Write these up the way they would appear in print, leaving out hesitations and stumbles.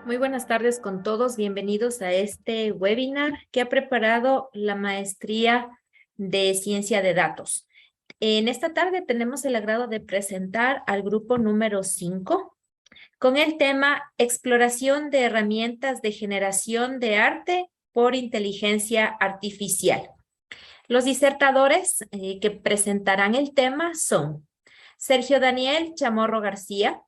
Muy buenas tardes con todos. Bienvenidos a este webinar que ha preparado la Maestría de Ciencia de Datos. En esta tarde tenemos el agrado de presentar al grupo número 5 con el tema Exploración de herramientas de generación de arte por inteligencia artificial. Los disertadores que presentarán el tema son Sergio Daniel Chamorro García,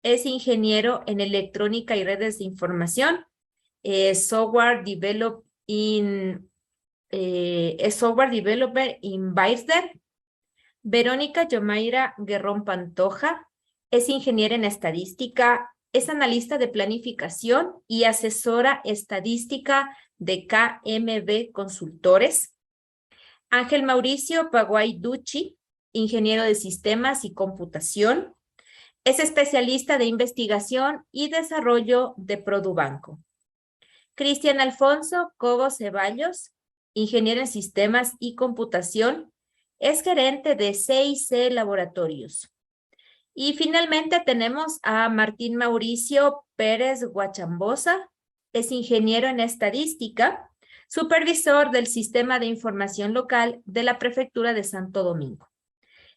es ingeniero en electrónica y redes de información, software developer in Weisder. Verónica Yomaira Guerrón Pantoja, es ingeniera en estadística, es analista de planificación y asesora estadística de KMB Consultores. Ángel Mauricio Paguay Ducci, ingeniero de sistemas y computación. Es especialista de investigación y desarrollo de Produbanco. Cristian Alfonso Cobo Ceballos, ingeniero en sistemas y computación, es gerente de CIC Laboratorios. Y finalmente tenemos a Martín Mauricio Pérez Guachambosa, es ingeniero en estadística, supervisor del Sistema de Información Local de la Prefectura de Santo Domingo.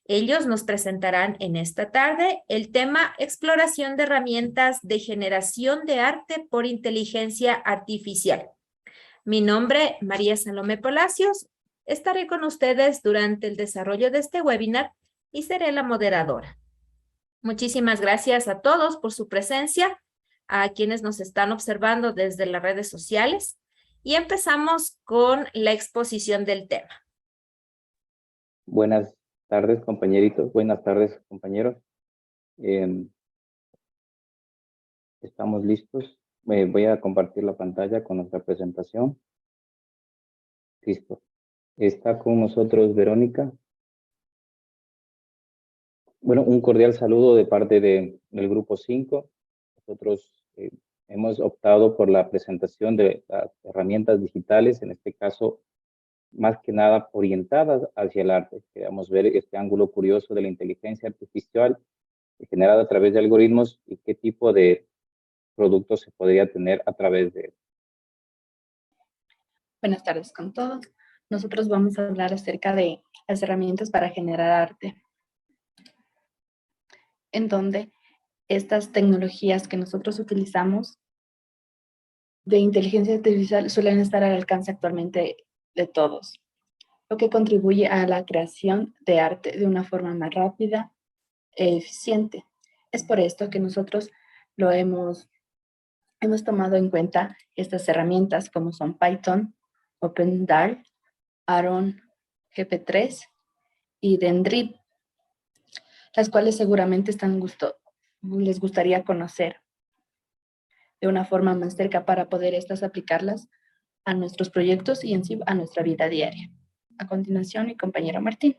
Ellos nos presentarán en esta tarde el tema Exploración de herramientas de generación de arte por inteligencia artificial. Mi nombre, María Salomé Palacios. Estaré con ustedes durante el desarrollo de este webinar y seré la moderadora. Muchísimas gracias a todos por su presencia, a quienes nos están observando desde las redes sociales. Y empezamos con la exposición del tema. Buenas tardes, compañeritos. Buenas tardes, compañeros. Estamos listos. Voy a compartir la pantalla con nuestra presentación. Listo. Está con nosotros Verónica. Bueno, un cordial saludo de parte del grupo 5. Nosotros hemos optado por la presentación de las herramientas digitales, en este caso, más que nada orientadas hacia el arte. Queremos ver este ángulo curioso de la inteligencia artificial generada a través de algoritmos y qué tipo de productos se podría tener a través de él. Buenas tardes con todos. Nosotros vamos a hablar acerca de las herramientas para generar arte, en donde estas tecnologías que nosotros utilizamos de inteligencia artificial suelen estar al alcance actualmente de todos, lo que contribuye a la creación de arte de una forma más rápida e eficiente. Es por esto que nosotros hemos tomado en cuenta estas herramientas como son Python, OpenDAL, Aaron GP3 y Dendrit, las cuales seguramente les gustaría conocer de una forma más cerca para poder aplicarlas a nuestros proyectos y en sí a nuestra vida diaria. A continuación, mi compañero Martín.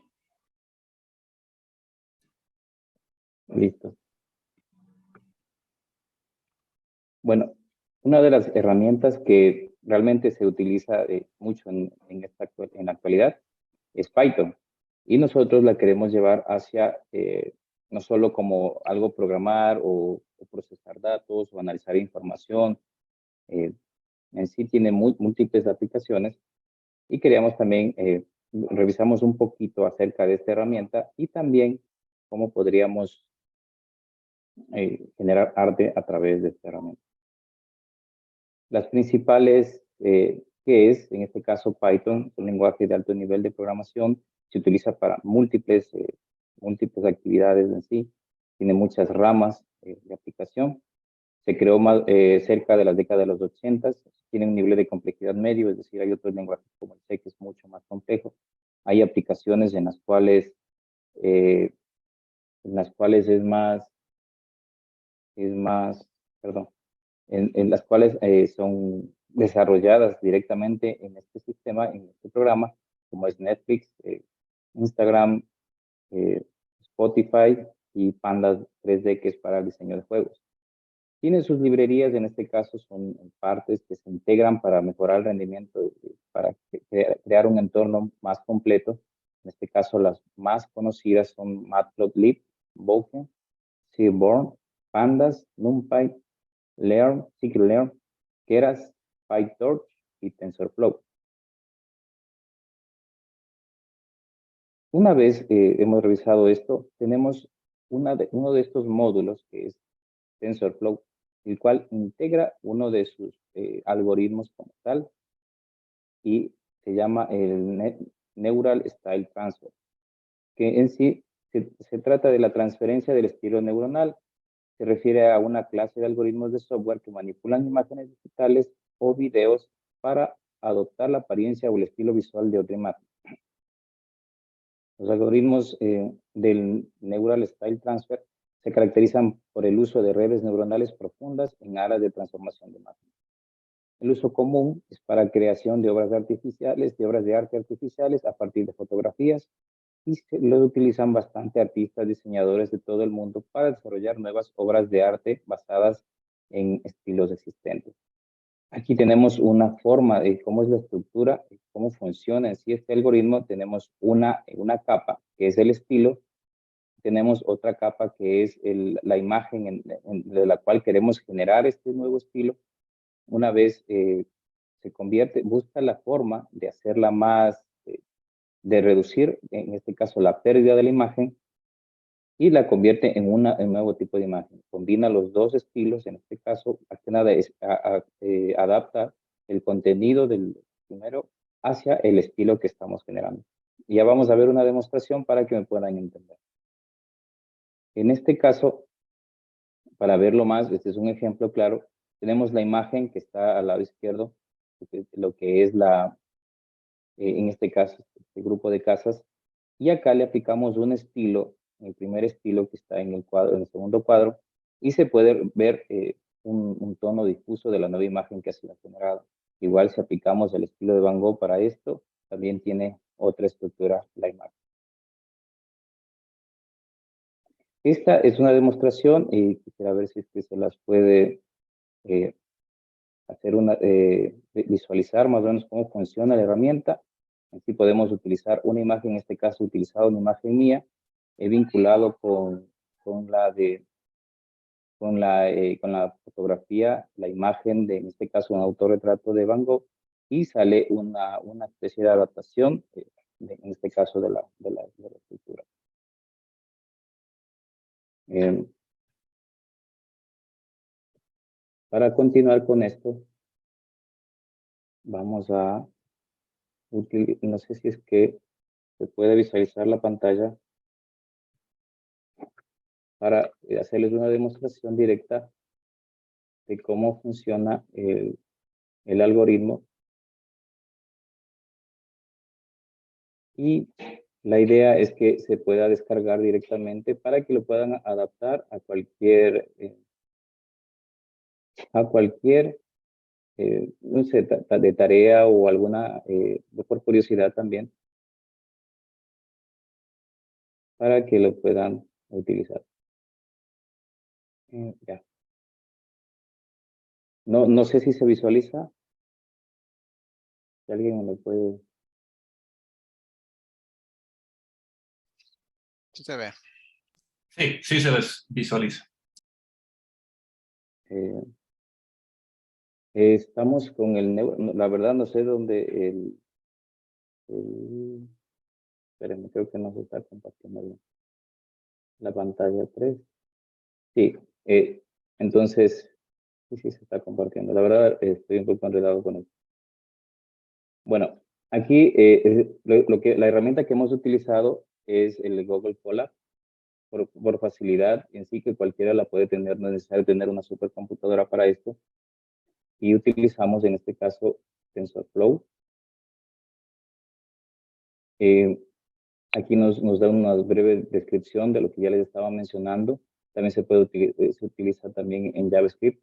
Listo. Bueno, una de las herramientas que realmente se utiliza mucho en la actualidad es Python. Y nosotros la queremos llevar hacia, no solo como algo programar o procesar datos o analizar información. En sí tiene múltiples aplicaciones y queríamos también, revisamos un poquito acerca de esta herramienta y también cómo podríamos generar arte a través de esta herramienta. Las principales, que es, en este caso, Python, un lenguaje de alto nivel de programación, se utiliza para múltiples actividades en sí, tiene muchas ramas de aplicación. Se creó cerca de las décadas de los 80, tiene un nivel de complejidad medio, es decir, hay otros lenguajes como el C que es mucho más complejo. Hay aplicaciones en las cuales en las cuales son desarrolladas directamente en este sistema, en este programa, como es Netflix, Instagram, Spotify y Pandas 3D, que es para el diseño de juegos. Tiene sus librerías, en este caso son partes que se integran para mejorar el rendimiento, para crear un entorno más completo. En este caso, las más conocidas son Matplotlib, Bokeh, Seaborn, Pandas, NumPy, Learn, Scikit-learn, Keras, PyTorch y TensorFlow. Una vez hemos revisado esto, tenemos uno de estos módulos que es TensorFlow, el cual integra uno de sus algoritmos como tal y se llama el Neural Style Transfer, que en sí se trata de la transferencia del estilo neuronal. Se refiere a una clase de algoritmos de software que manipulan imágenes digitales o videos para adoptar la apariencia o el estilo visual de otra imagen. Los algoritmos del Neural Style Transfer se caracterizan por el uso de redes neuronales profundas en áreas de transformación de imágenes. El uso común es para creación de obras artificiales, de obras de arte artificiales a partir de fotografías, y lo utilizan bastante artistas, diseñadores de todo el mundo para desarrollar nuevas obras de arte basadas en estilos existentes. Aquí tenemos una forma de cómo es la estructura, cómo funciona en sí este algoritmo. Tenemos una capa que es el estilo, tenemos otra capa que es la imagen de la cual queremos generar este nuevo estilo. Una vez se convierte, busca la forma de hacerla más, de reducir, en este caso, la pérdida de la imagen y la convierte en un nuevo tipo de imagen. Combina los dos estilos, en este caso, más que nada adapta el contenido del primero hacia el estilo que estamos generando. Y ya vamos a ver una demostración para que me puedan entender. En este caso, para verlo más, este es un ejemplo claro. Tenemos la imagen que está al lado izquierdo, lo que es en este caso, este grupo de casas, y acá le aplicamos un estilo, el primer estilo que está en el cuadro, en el segundo cuadro, y se puede ver un tono difuso de la nueva imagen que ha sido generada. Igual si aplicamos el estilo de Van Gogh para esto, también tiene otra estructura la imagen. Esta es una demostración y quisiera ver si es que se las puede visualizar más o menos cómo funciona la herramienta. Aquí podemos utilizar una imagen, en este caso he utilizado una imagen mía, he vinculado con la fotografía, la imagen de, en este caso, un autorretrato de Van Gogh, y sale una especie de adaptación, en este caso, de la escultura. Para continuar con esto, vamos a utilizar, no sé si es que se puede visualizar la pantalla para hacerles una demostración directa de cómo funciona el algoritmo. Y la idea es que se pueda descargar directamente para que lo puedan adaptar a cualquier no sé, de tarea o alguna, por curiosidad también, para que lo puedan utilizar. Ya. No sé si se visualiza. Si alguien me lo puede. Sí se ve. Sí, sí se visualiza. Estamos con la verdad no sé dónde espérenme, creo que no se está compartiendo bien. La pantalla 3. Sí, entonces, sí se está compartiendo. La verdad estoy un poco enredado con esto. Bueno, aquí la herramienta que hemos utilizado es el Google Colab por facilidad en sí, que cualquiera la puede tener, no es necesario tener una supercomputadora para esto. Y utilizamos en este caso TensorFlow. Aquí nos da una breve descripción de lo que ya les estaba mencionando. También se utiliza también en JavaScript,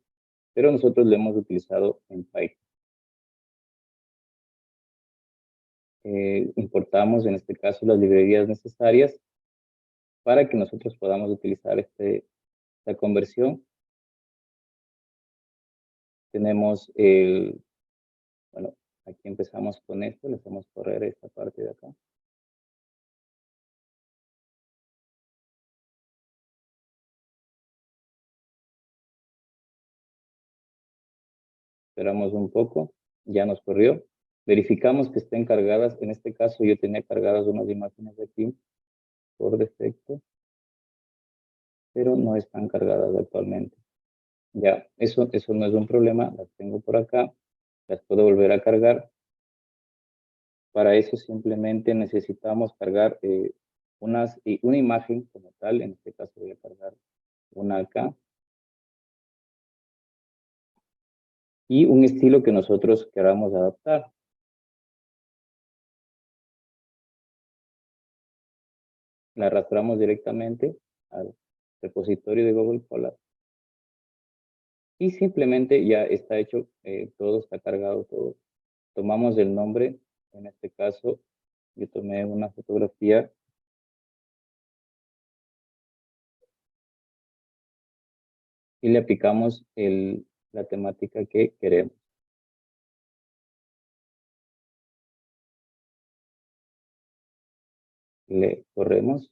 pero nosotros lo hemos utilizado en Python. Importamos en este caso las librerías necesarias para que nosotros podamos utilizar esta conversión. Tenemos bueno, aquí empezamos con esto, le hacemos correr esta parte de acá. Esperamos un poco, ya nos corrió. Verificamos que estén cargadas. En este caso yo tenía cargadas unas imágenes aquí por defecto, pero no están cargadas actualmente. Ya, eso no es un problema, las tengo por acá, las puedo volver a cargar. Para eso simplemente necesitamos cargar una imagen como tal. En este caso voy a cargar una acá. Y un estilo que nosotros queramos adaptar. La arrastramos directamente al repositorio de Google Colab. Y simplemente ya está hecho, todo está cargado, todo. Tomamos el nombre, en este caso yo tomé una fotografía y le aplicamos la temática que queremos. Le corremos.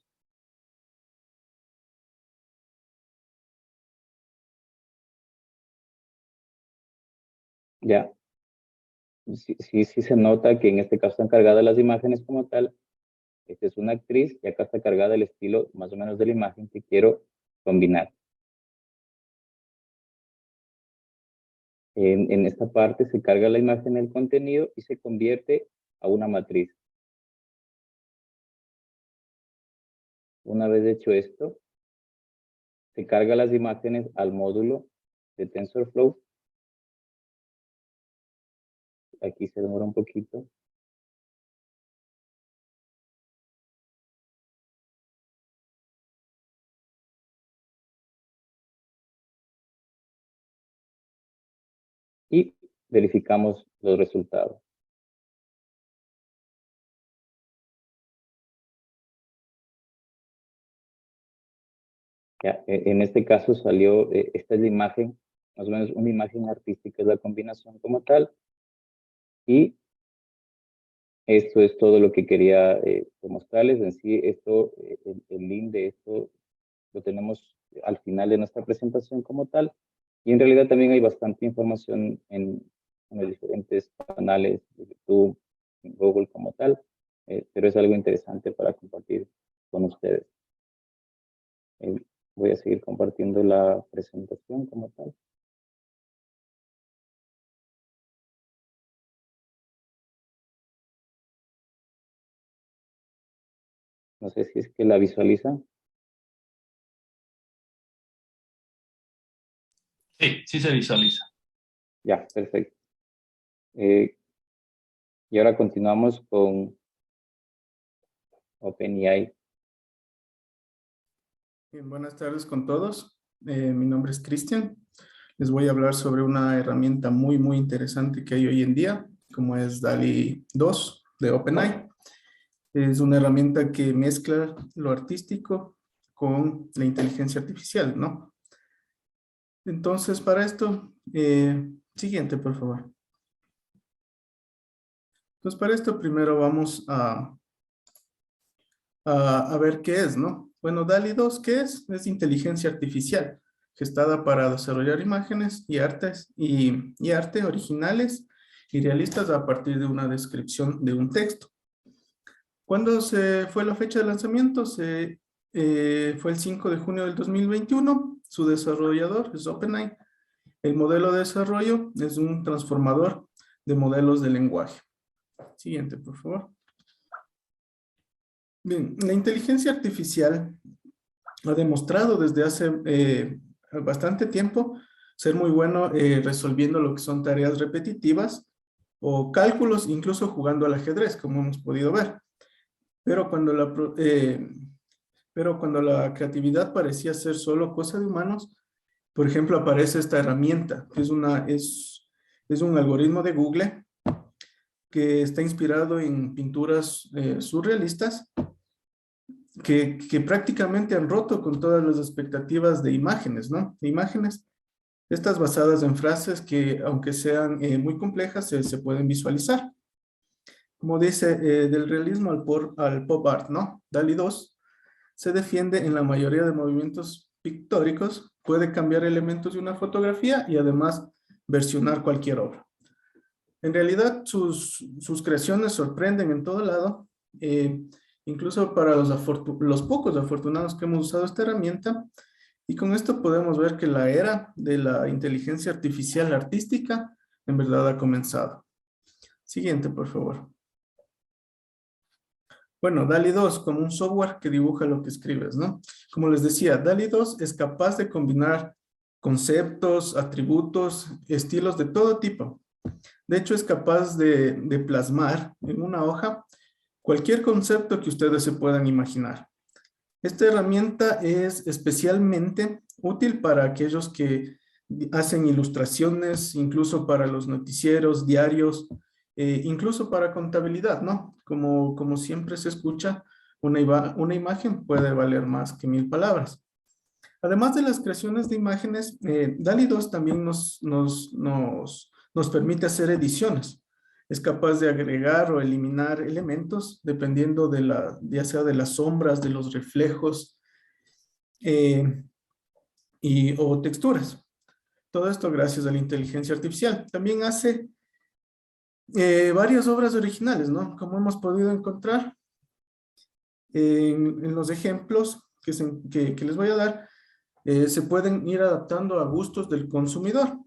Ya, sí se nota que en este caso están cargadas las imágenes como tal. Esta es una actriz y acá está cargada el estilo más o menos de la imagen que quiero combinar. En esta parte se carga la imagen del contenido y se convierte a una matriz. Una vez hecho esto, se carga las imágenes al módulo de TensorFlow. Aquí se demora un poquito. Y verificamos los resultados. Ya, en este caso salió, esta es la imagen, más o menos una imagen artística, es la combinación como tal. Y esto es todo lo que quería mostrarles. En sí, esto, el link de esto lo tenemos al final de nuestra presentación como tal. Y en realidad también hay bastante información en los diferentes canales de YouTube, en Google como tal, pero es algo interesante para compartir con ustedes. Voy a seguir compartiendo la presentación como tal. No sé si es que la visualizan. Sí se visualiza. Ya, perfecto. Y ahora continuamos con OpenAI. Bien, buenas tardes con todos. Mi nombre es Cristian. Les voy a hablar sobre una herramienta muy interesante que hay hoy en día, como es DALL-E 2 de OpenAI. Es una herramienta que mezcla lo artístico con la inteligencia artificial, ¿no? Entonces, para esto, siguiente, por favor. Entonces, para esto primero vamos a ver qué es, ¿no? Bueno, DALL-E 2, ¿qué es? Es inteligencia artificial, gestada para desarrollar imágenes y arte originales y realistas a partir de una descripción de un texto. ¿Cuándo fue la fecha de lanzamiento? Fue el 5 de junio del 2021. Su desarrollador es OpenAI. El modelo de desarrollo es un transformador de modelos de lenguaje. Siguiente, por favor. Bien, la inteligencia artificial ha demostrado desde hace bastante tiempo ser muy bueno resolviendo lo que son tareas repetitivas o cálculos, incluso jugando al ajedrez, como hemos podido ver. Pero cuando la creatividad parecía ser solo cosa de humanos, por ejemplo, aparece esta herramienta, que es un algoritmo de Google que está inspirado en pinturas surrealistas que prácticamente han roto con todas las expectativas de imágenes, ¿no? Imágenes, estas basadas en frases que, aunque sean muy complejas, se pueden visualizar. Como dice, del realismo al pop art, ¿no? DALL-E 2 se defiende en la mayoría de movimientos pictóricos, puede cambiar elementos de una fotografía y además versionar cualquier obra. En realidad, sus creaciones sorprenden en todo lado, incluso para los pocos afortunados que hemos usado esta herramienta. Y con esto podemos ver que la era de la inteligencia artificial artística en verdad ha comenzado. Siguiente, por favor. Bueno, DALL-E 2 como un software que dibuja lo que escribes, ¿no? Como les decía, DALL-E 2 es capaz de combinar conceptos, atributos, estilos de todo tipo. De hecho, es capaz de plasmar en una hoja cualquier concepto que ustedes se puedan imaginar. Esta herramienta es especialmente útil para aquellos que hacen ilustraciones, incluso para los noticieros, diarios, incluso para contabilidad, ¿no? Como siempre se escucha, una imagen puede valer más que 1000 palabras. Además de las creaciones de imágenes, DALL-E 2 también nos permite hacer ediciones. Es capaz de agregar o eliminar elementos dependiendo ya sea de las sombras, de los reflejos o texturas. Todo esto gracias a la inteligencia artificial. También hace varias obras originales, ¿no? Como hemos podido encontrar en los ejemplos que les voy a dar, se pueden ir adaptando a gustos del consumidor.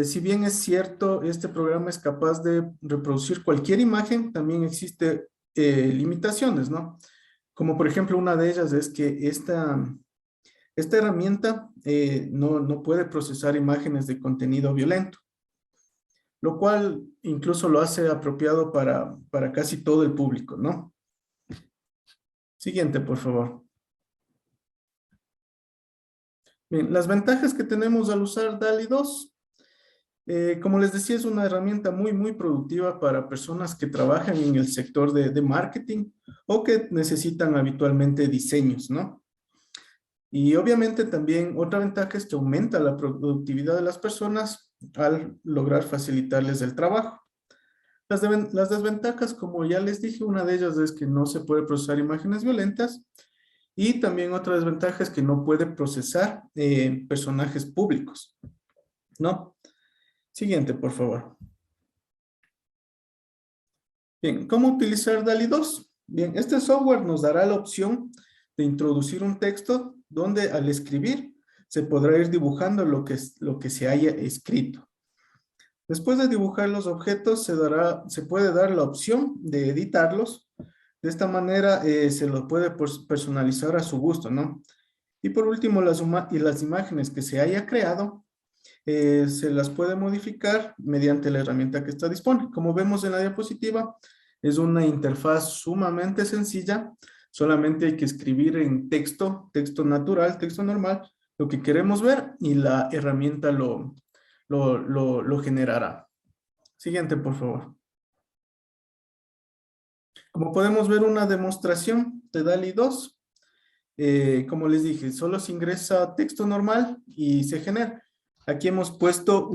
Si bien es cierto, este programa es capaz de reproducir cualquier imagen, también existe limitaciones, ¿no? Como por ejemplo, una de ellas es que esta herramienta no puede procesar imágenes de contenido violento, lo cual incluso lo hace apropiado para casi todo el público, ¿no? Siguiente, por favor. Bien, las ventajas que tenemos al usar DALL-E 2. Como les decía, es una herramienta muy productiva para personas que trabajan en el sector de marketing o que necesitan habitualmente diseños, ¿no? Y obviamente también otra ventaja es que aumenta la productividad de las personas al lograr facilitarles el trabajo. Las desventajas, como ya les dije, una de ellas es que no se puede procesar imágenes violentas y también otra desventaja es que no puede procesar personajes públicos, ¿no? Siguiente, por favor. Bien, ¿cómo utilizar DALL-E 2? Bien, este software nos dará la opción de introducir un texto donde al escribir se podrá ir dibujando lo que se haya escrito. Después de dibujar los objetos se puede dar la opción de editarlos. De esta manera se los puede personalizar a su gusto, ¿no? Y por último, las imágenes que se haya creado se las puede modificar mediante la herramienta que está disponible. Como vemos en la diapositiva, es una interfaz sumamente sencilla. Solamente hay que escribir en texto natural, texto normal, lo que queremos ver y la herramienta lo generará. Siguiente, por favor. Como podemos ver, una demostración de DALL-E 2. Como les dije, solo se ingresa texto normal y se genera. Aquí hemos puesto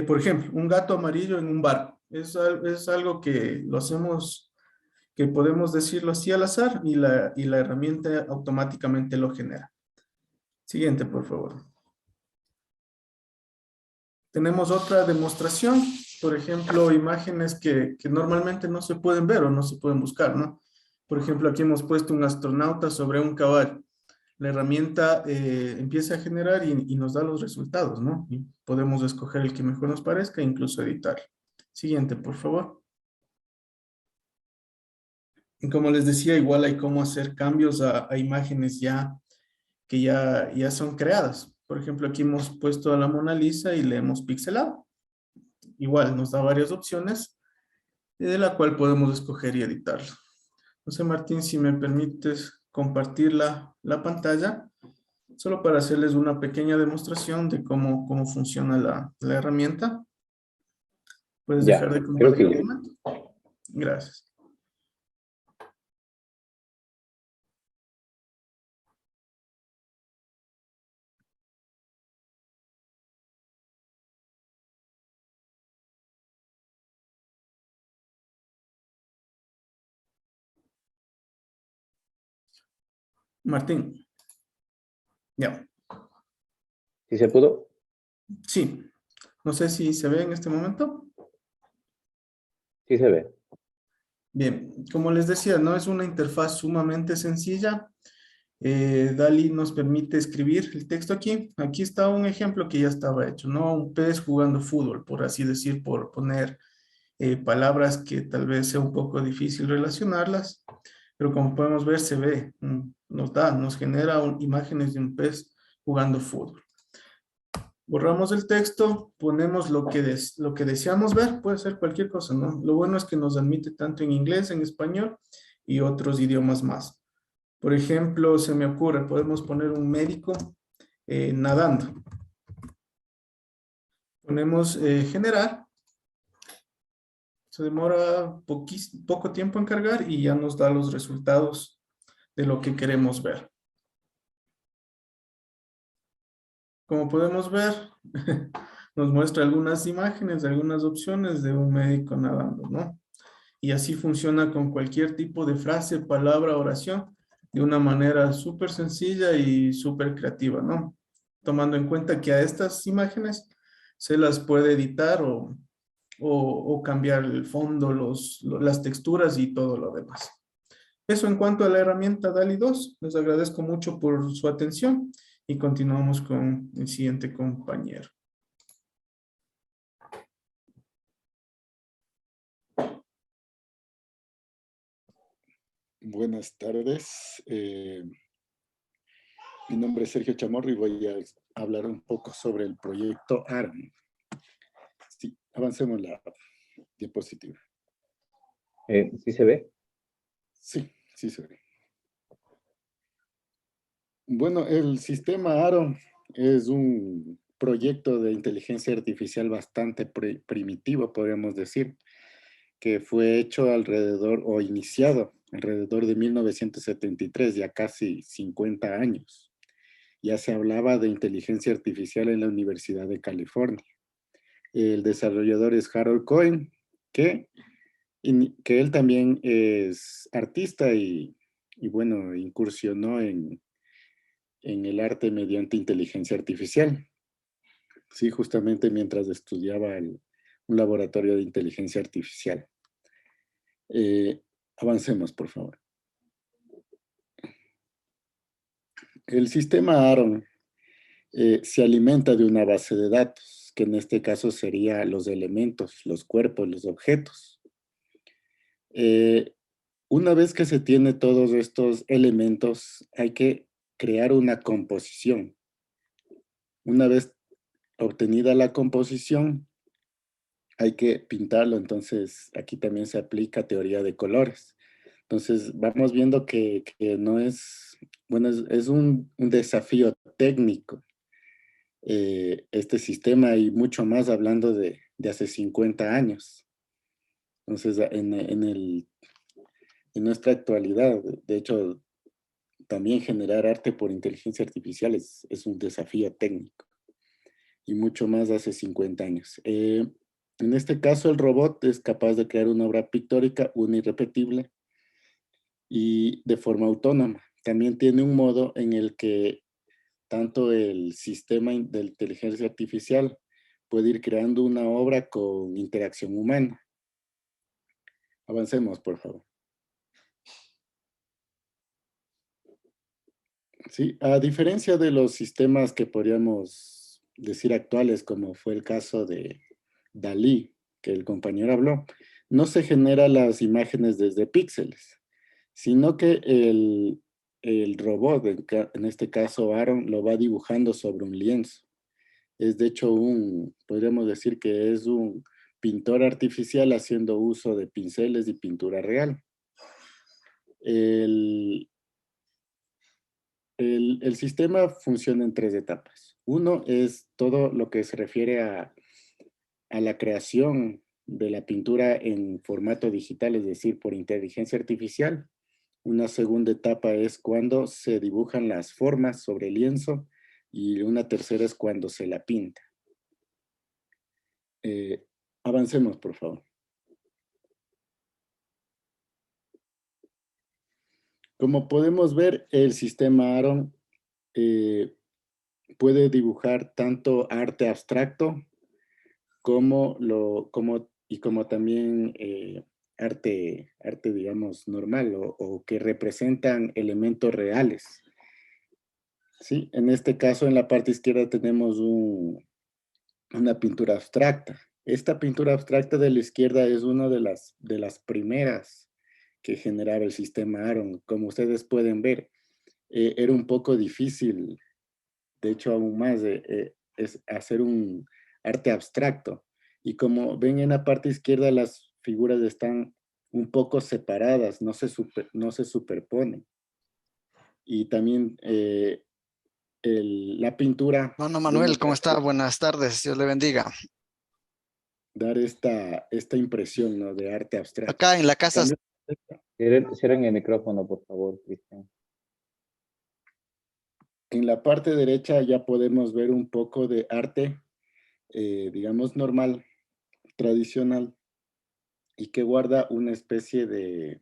por ejemplo, un gato amarillo en un barco. Es algo que lo hacemos, que podemos decirlo así al azar y la herramienta automáticamente lo genera. Siguiente, por favor. Tenemos otra demostración, por ejemplo, imágenes que normalmente no se pueden ver o no se pueden buscar, ¿no? Por ejemplo, aquí hemos puesto un astronauta sobre un caballo. La herramienta empieza a generar y nos da los resultados, ¿no? Y podemos escoger el que mejor nos parezca e incluso editar. Siguiente, por favor. Y como les decía, igual hay cómo hacer cambios a imágenes que ya son creadas. Por ejemplo, aquí hemos puesto a la Mona Lisa y le hemos pixelado. Igual nos da varias opciones de la cual podemos escoger y editarlo. No sé, Martín, si me permites compartir la pantalla, solo para hacerles una pequeña demostración de cómo funciona la herramienta. ¿Puedes Ya, dejar de creo que compartir un ya. momento? Gracias. Martín. Ya. ¿Sí se pudo? Sí, no sé si se ve en este momento. Sí se ve. Bien, como les decía, no es una interfaz sumamente sencilla. DALL-E nos permite escribir el texto aquí. Aquí está un ejemplo que ya estaba hecho, ¿no? Un pez jugando fútbol, por así decir, por poner palabras que tal vez sea un poco difícil relacionarlas, pero como podemos ver, se ve, nos genera imágenes de un pez jugando fútbol. Borramos el texto, ponemos lo que deseamos ver, puede ser cualquier cosa, ¿no? Lo bueno es que nos admite tanto en inglés, en español y otros idiomas más. Por ejemplo, se me ocurre, podemos poner un médico nadando. Ponemos generar, se demora poco tiempo en cargar y ya nos da los resultados de lo que queremos ver. Como podemos ver, nos muestra algunas imágenes, algunas opciones de un médico nadando, ¿no? Y así funciona con cualquier tipo de frase, palabra, oración, de una manera súper sencilla y súper creativa, ¿no? Tomando en cuenta que a estas imágenes se las puede editar o cambiar el fondo, las texturas y todo lo demás. Eso en cuanto a la herramienta DALL-E 2. Les agradezco mucho por su atención y continuamos con el siguiente compañero. Buenas tardes. Mi nombre es Sergio Chamorro y voy a hablar un poco sobre el proyecto ARM. Sí, avancemos la diapositiva. ¿Sí se ve? Sí, sí se ve. Bueno, el sistema ARON es un proyecto de inteligencia artificial bastante primitivo, podríamos decir, que fue hecho alrededor o iniciado alrededor de 1973, ya casi 50 años. Ya se hablaba de inteligencia artificial en la Universidad de California. El desarrollador es Harold Cohen, que él también es artista y bueno, incursionó en el arte mediante inteligencia artificial. Sí, justamente mientras estudiaba un laboratorio de inteligencia artificial. Avancemos, por favor. El sistema ARON se alimenta de una base de datos, que en este caso sería los elementos, los cuerpos, los objetos. Una vez que se tiene todos estos elementos, hay que crear una composición. Una vez obtenida la composición, hay que pintarlo. Entonces, aquí también se aplica teoría de colores. Entonces, vamos viendo que no es, bueno, es un desafío técnico este sistema y mucho más hablando de hace 50 años. Entonces, en nuestra actualidad, de hecho, también generar arte por inteligencia artificial es un desafío técnico y mucho más de hace 50 años. En este caso, el robot es capaz de crear una obra pictórica una irrepetible y de forma autónoma. También tiene un modo en el que tanto el sistema de inteligencia artificial puede ir creando una obra con interacción humana. Avancemos, por favor. Sí, a diferencia de los sistemas que podríamos decir actuales, como fue el caso de DALL-E, que el compañero habló, no se generan las imágenes desde píxeles, sino que el robot, en este caso Aaron, lo va dibujando sobre un lienzo. Es de hecho podríamos decir que es un pintor artificial haciendo uso de pinceles y pintura real. El sistema funciona en 3 etapas. Uno es todo lo que se refiere a la creación de la pintura en formato digital, es decir, por inteligencia artificial. Una segunda etapa es cuando se dibujan las formas sobre el lienzo y una tercera es cuando se la pinta. Avancemos, por favor. Como podemos ver, el sistema ARON puede dibujar tanto arte abstracto como también arte, digamos, normal o que representan elementos reales. Sí, en este caso, en la parte izquierda tenemos una pintura abstracta. Esta pintura abstracta de la izquierda es una de las primeras que generaba el sistema Aaron. Como ustedes pueden ver, era un poco difícil, de hecho aún más, es hacer un arte abstracto. Y como ven en la parte izquierda, las figuras están un poco separadas, no se superponen. Y también la pintura... Hermano Manuel, ¿cómo está? Buenas tardes, Dios le bendiga. Dar esta impresión, ¿no?, de arte abstracto. Acá en la casa... Cierren el micrófono, por favor, Cristian. En la parte derecha ya podemos ver un poco de arte, digamos, normal, tradicional, y que guarda una especie de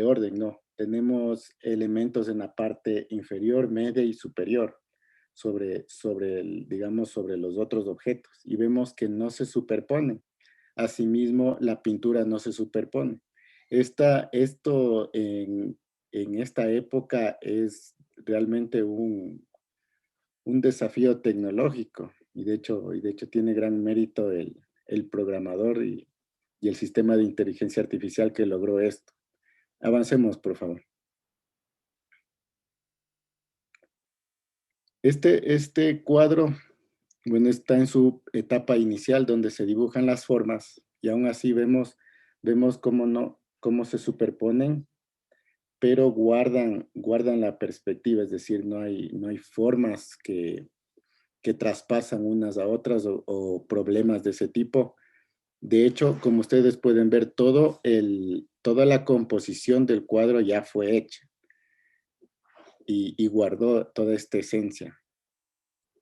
orden, ¿no? Tenemos elementos en la parte inferior, media y superior digamos, sobre los otros objetos, y vemos que no se superponen. Asimismo, la pintura no se superpone. Esto en esta época es realmente un desafío tecnológico, y de hecho tiene gran mérito el programador y el sistema de inteligencia artificial que logró esto. Avancemos, por favor. Este cuadro, bueno, está en su etapa inicial donde se dibujan las formas, y aún así vemos cómo se superponen, pero guardan la perspectiva, es decir, no hay formas que traspasan unas a otras o problemas de ese tipo. De hecho, como ustedes pueden ver, toda la composición del cuadro ya fue hecha y guardó toda esta esencia.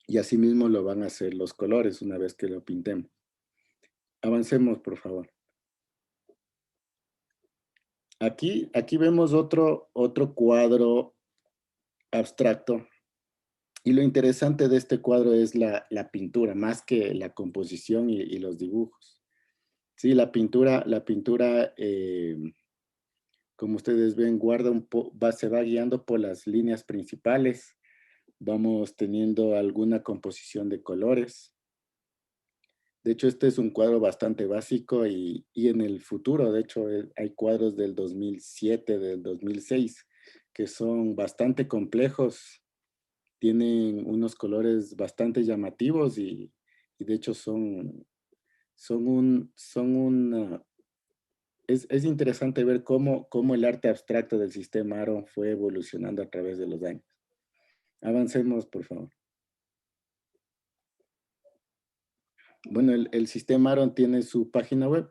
Y así mismo lo van a hacer los colores una vez que lo pintemos. Avancemos, por favor. Aquí vemos otro cuadro abstracto. Y lo interesante de este cuadro es la pintura, más que la composición y los dibujos. Sí, la pintura, como ustedes ven, se va guiando por las líneas principales. Vamos teniendo alguna composición de colores. De hecho, este es un cuadro bastante básico y en el futuro, de hecho, hay cuadros del 2007, del 2006, que son bastante complejos, tienen unos colores bastante llamativos y de hecho es interesante ver cómo el arte abstracto del sistema Aaron fue evolucionando a través de los años. Avancemos, por favor. Bueno, el sistema Aaron tiene su página web,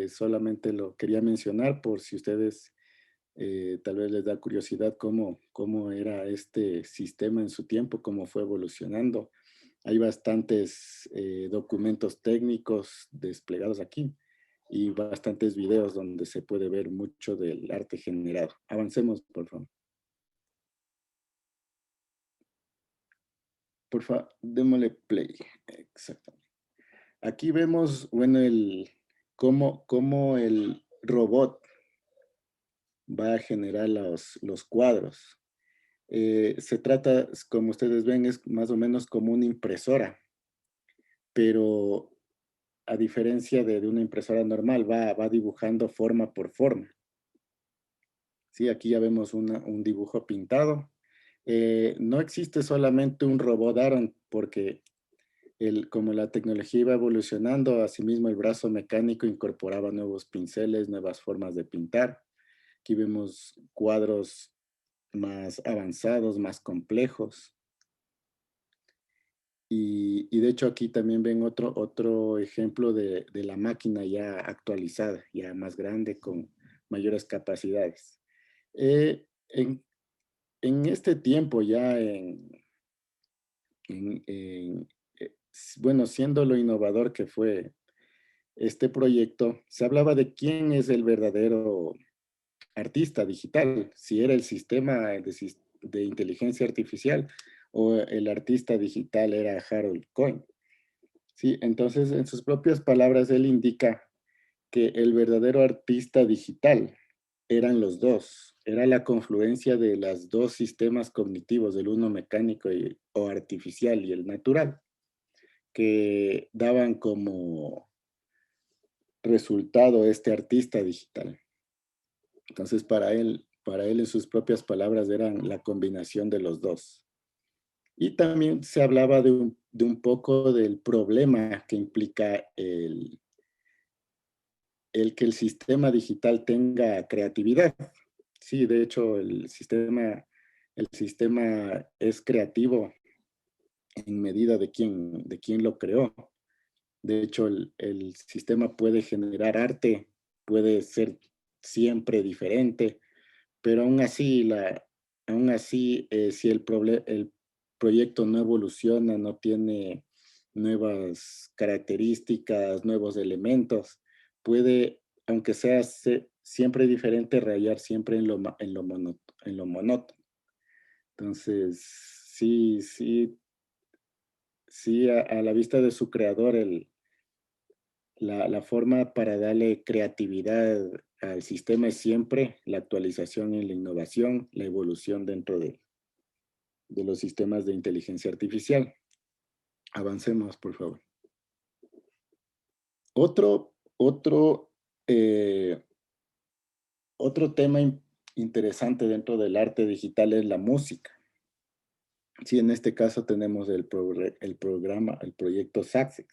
solamente lo quería mencionar por si ustedes tal vez les da curiosidad cómo era este sistema en su tiempo, cómo fue evolucionando. Hay bastantes documentos técnicos desplegados aquí y bastantes videos donde se puede ver mucho del arte generado. Avancemos, por favor. Por favor, démosle play. Exactamente. Aquí vemos, bueno, cómo el robot va a generar los cuadros. Se trata, como ustedes ven, es más o menos como una impresora, pero a diferencia de una impresora normal, va dibujando forma por forma. Sí, aquí ya vemos un dibujo pintado. No existe solamente un robot Aaron, porque como la tecnología iba evolucionando, asimismo el brazo mecánico incorporaba nuevos pinceles, nuevas formas de pintar. Aquí vemos cuadros más avanzados, más complejos. Y de hecho aquí también ven otro ejemplo de la máquina ya actualizada, ya más grande, con mayores capacidades. En este tiempo ya bueno, siendo lo innovador que fue este proyecto, se hablaba de quién es el verdadero artista digital, si era el sistema de inteligencia artificial o el artista digital era Harold Cohen. Sí, entonces en sus propias palabras él indica que el verdadero artista digital eran los dos, era la confluencia de los dos sistemas cognitivos, el uno mecánico o artificial y el natural, que daban como resultado este artista digital. Entonces para él en sus propias palabras eran la combinación de los dos. Y también se hablaba de un poco del problema que implica el que el sistema digital tenga creatividad. Sí, de hecho, el sistema es creativo en medida de quién lo creó. De hecho, el sistema puede generar arte, puede ser siempre diferente, pero aún así, si el proyecto no evoluciona, no tiene nuevas características, nuevos elementos, puede, aunque sea siempre diferente, rayar siempre en lo monótono. Entonces, sí, a la vista de su creador, la forma para darle creatividad al sistema es siempre la actualización y la innovación, la evolución dentro de los sistemas de inteligencia artificial. Avancemos, por favor. Otro tema interesante dentro del arte digital es la música. Sí, en este caso tenemos el proyecto Saxex,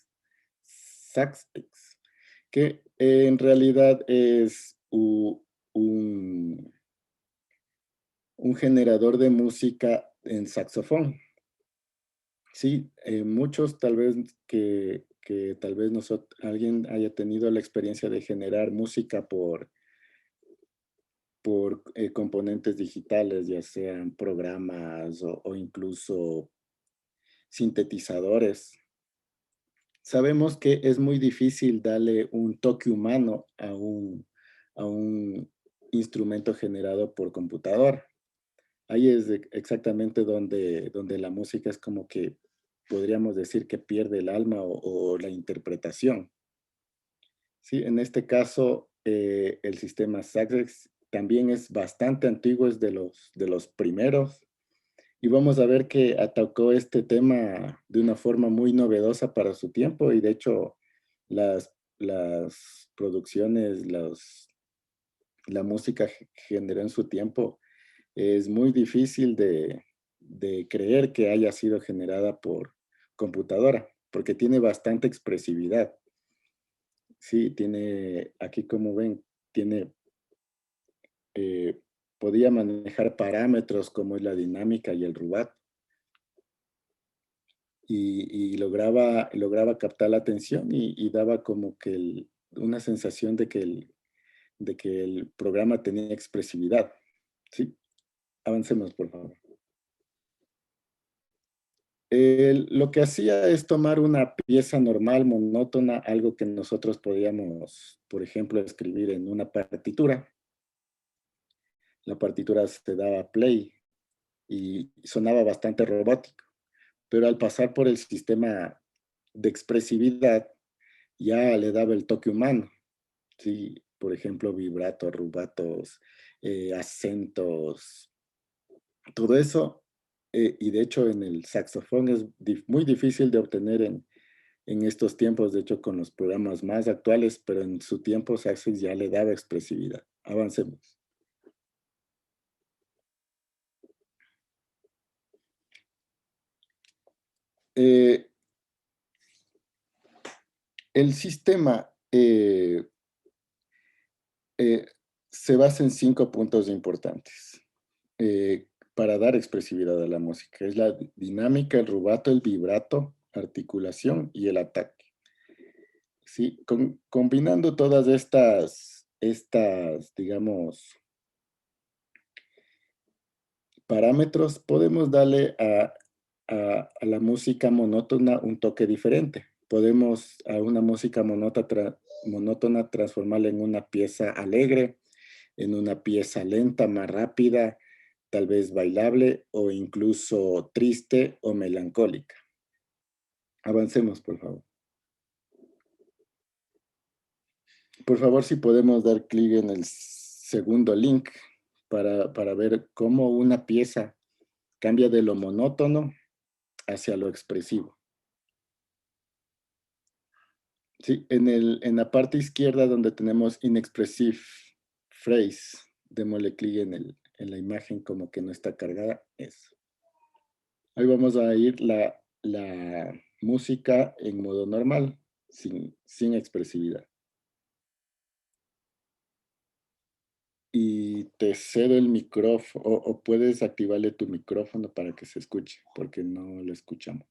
que en realidad es un generador de música en saxofón. Sí, muchos tal vez que tal vez alguien haya tenido la experiencia de generar música por componentes digitales, ya sean programas o incluso sintetizadores. Sabemos que es muy difícil darle un toque humano a un instrumento generado por computador. Ahí es exactamente donde la música es como que podríamos decir que pierde el alma o la interpretación. Sí, en este caso, el sistema Saxex también es bastante antiguo, es de los primeros. Y vamos a ver que atacó este tema de una forma muy novedosa para su tiempo. Y de hecho, las producciones, la música que generó en su tiempo, es muy difícil de creer que haya sido generada por computadora, porque tiene bastante expresividad. Sí, tiene, aquí como ven, podía manejar parámetros como es la dinámica y el rubato. Y lograba captar la atención y daba como que una sensación de que el programa tenía expresividad. Sí, avancemos, por favor. Lo que hacía es tomar una pieza normal, monótona, algo que nosotros podíamos, por ejemplo, escribir en una partitura. La partitura se daba play y sonaba bastante robótico, pero al pasar por el sistema de expresividad, ya le daba el toque humano. Sí, por ejemplo, vibratos, rubatos, acentos, todo eso. Y de hecho en el saxofón es muy difícil de obtener en estos tiempos, de hecho con los programas más actuales, pero en su tiempo Saxex ya le daba expresividad. Avancemos. El sistema se basa en 5 puntos importantes para dar expresividad a la música. Es la dinámica, el rubato, el vibrato, articulación y el ataque. Sí, combinando todas estas, digamos, parámetros, podemos darle a la música monótona un toque diferente. Podemos a una música monótona transformarla en una pieza alegre, en una pieza lenta, más rápida, tal vez bailable o incluso triste o melancólica. Avancemos, por favor. Por favor, si podemos dar clic en el segundo link para ver cómo una pieza cambia de lo monótono hacia lo expresivo. Sí, en la parte izquierda donde tenemos Inexpressive Phrase, démosle clic en la imagen como que no está cargada, eso. Ahí vamos a ir la música en modo normal, sin expresividad. Y te cedo el micrófono, o puedes activarle tu micrófono para que se escuche, porque no lo escuchamos.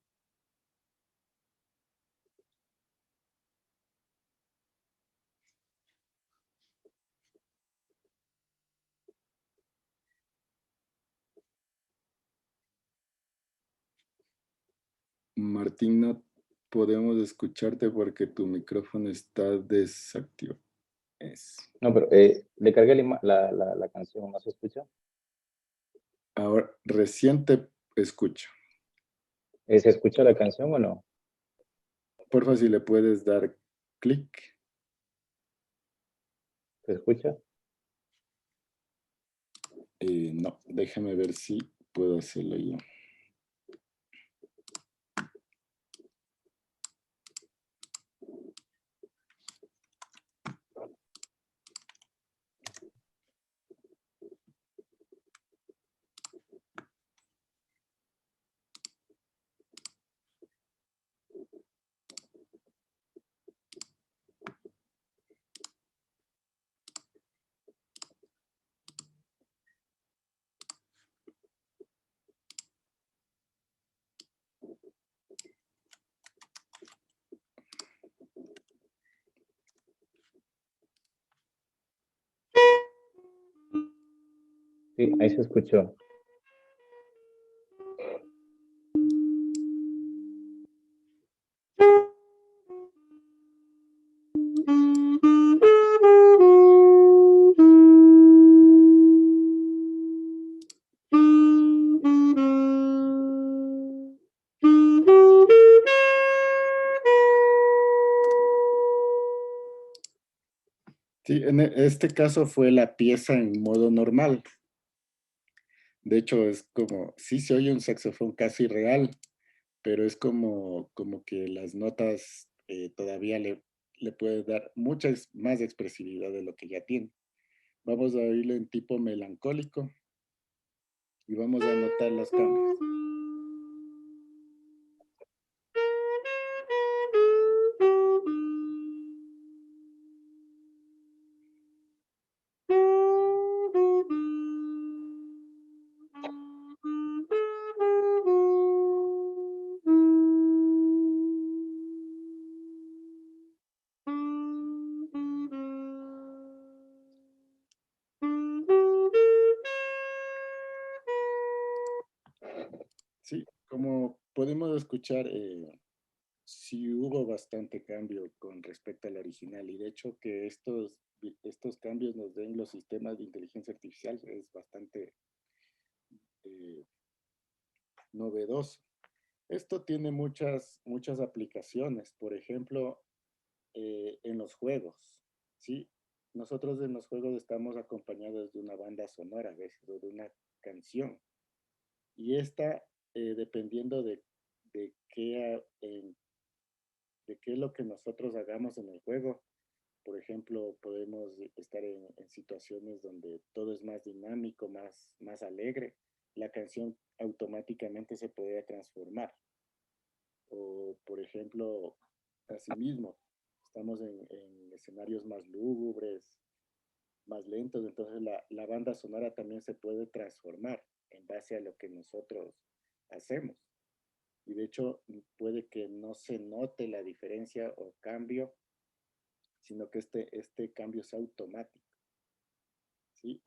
Martín, no podemos escucharte porque tu micrófono está desactivado. No, pero le cargué la canción, ¿no se escucha? Ahora, recién te escucho. ¿Se escucha la canción o no? Porfa, si le puedes dar clic. ¿Se escucha? No, déjame ver si puedo hacerlo yo. Sí, ahí se escuchó. Sí, en este caso fue la pieza en modo normal. De hecho, es como, sí se oye un saxofón casi real, pero es como que las notas todavía le puede dar mucha más expresividad de lo que ya tiene. Vamos a oírlo en tipo melancólico y vamos a notar los cambios. Sí, como podemos escuchar, sí hubo bastante cambio con respecto al original y de hecho que estos cambios nos den los sistemas de inteligencia artificial es bastante eh, novedoso. Esto tiene muchas aplicaciones, por ejemplo, en los juegos, ¿sí? Nosotros en los juegos estamos acompañados de una banda sonora a veces o de una canción y esta, dependiendo de qué, de qué es lo que nosotros hagamos en el juego. Por ejemplo, podemos estar en situaciones donde todo es más dinámico, más alegre. La canción automáticamente se puede transformar. O, por ejemplo, asimismo, estamos en escenarios más lúgubres, más lentos, entonces la banda sonora también se puede transformar en base a lo que nosotros hacemos. Y de hecho, puede que no se note la diferencia o cambio, sino que este cambio es automático. ¿Sí?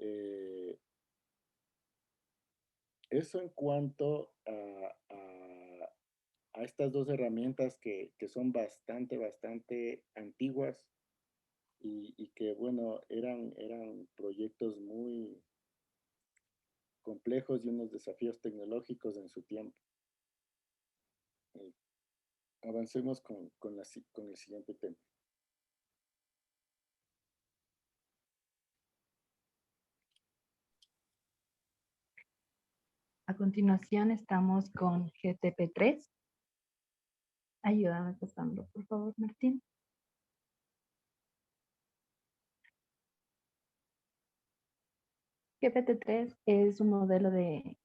Eso en cuanto a estas dos herramientas que son bastante antiguas y que, bueno, eran proyectos muy, complejos y unos desafíos tecnológicos en su tiempo. Avancemos con el siguiente tema. A continuación estamos con GTP3. Ayúdame pasando, por favor, Martín. GPT-3 es un modelo de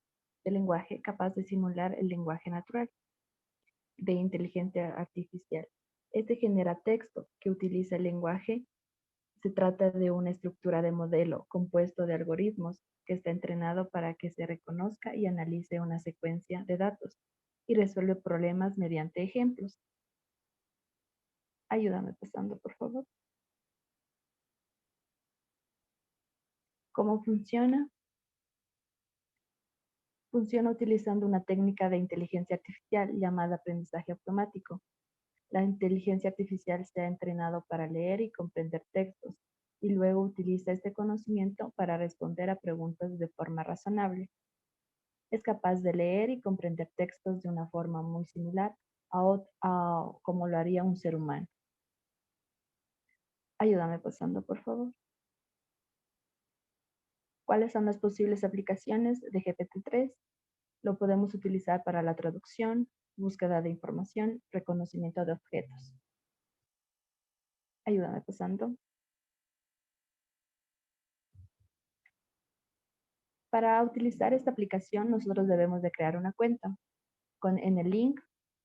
lenguaje capaz de simular el lenguaje natural de inteligencia artificial. Este genera texto que utiliza el lenguaje. Se trata de una estructura de modelo compuesto de algoritmos que está entrenado para que se reconozca y analice una secuencia de datos y resuelve problemas mediante ejemplos. Ayúdame pasando, por favor. ¿Cómo funciona? Funciona utilizando una técnica de inteligencia artificial llamada aprendizaje automático. La inteligencia artificial se ha entrenado para leer y comprender textos y luego utiliza este conocimiento para responder a preguntas de forma razonable. Es capaz de leer y comprender textos de una forma muy similar a como lo haría un ser humano. Ayúdame pasando, por favor. ¿Cuáles son las posibles aplicaciones de GPT-3? Lo podemos utilizar para la traducción, búsqueda de información, reconocimiento de objetos. Ayúdame pasando. Para utilizar esta aplicación, nosotros debemos de crear una cuenta. En el link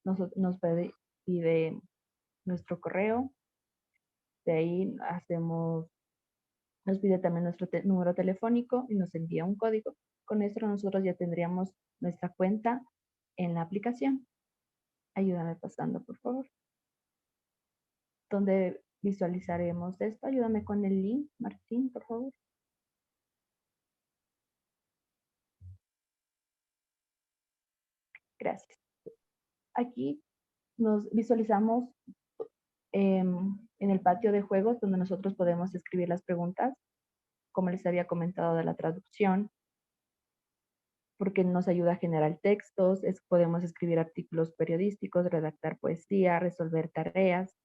nos pide nuestro correo. De ahí nos pide también nuestro número telefónico y nos envía un código. Con esto nosotros ya tendríamos nuestra cuenta en la aplicación. Ayúdame pasando, por favor. ¿Dónde visualizaremos esto? Ayúdame con el link, Martín, por favor. Gracias. Aquí nos visualizamos en el patio de juegos donde nosotros podemos escribir las preguntas, como les había comentado de la traducción, porque nos ayuda a generar textos, podemos escribir artículos periodísticos, redactar poesía, resolver tareas.